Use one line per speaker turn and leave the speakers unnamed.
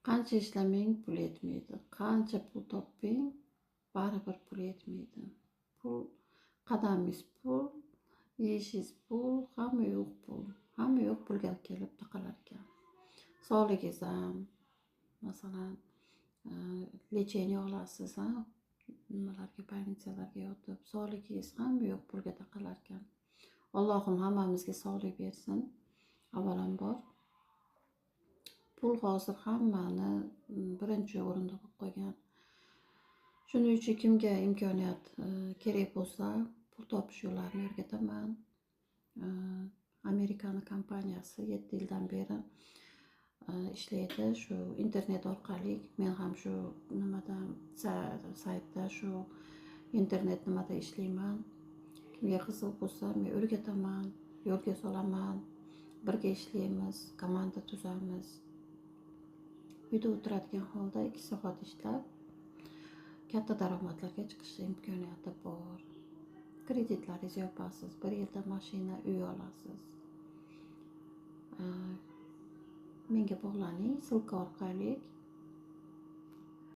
Qancha ishlamang pul yetmaydi. Qancha pul toping, baribir pul yetmaydi. Pul, qadamingiz pul, yeyishingiz pul, hamma yo'q pul. Hamma yo'q pulga kelib taqalar ekan. Sog'ligingiz ham, masalan, lecheniya olasiz, nimalarga, больницаlarga yotib, sog'ligingiz hamma yo'q pulga taqalar ekan. Allohim hammamizga sog'lik bersin. Avvalambor pul hozir hammani birinchi o'rinda qo'yib qo'ygan. Shuning uchun kimga imkoniyat kerak bo'lsa, pul topish yo'llarini o'rgataman. Amerikani kompaniyasi 7 yildan beri ishlaydi. Shu internet orqali men ham shu nimada saytda, shu internet nimada ishlayman. Kimga qiziq bo'lsa, men o'rgataman, yo'lga solaman. Birga ishlaymiz, komanda tuzamiz. Uyda o'tiradigan holda 2 soat ishlab, katta daromadlarga chiqish imkoniyati bor. Kreditlaringizni yopasiz, 1 yilda mashina, uy olasiz. Menga bog'laning, silka orqali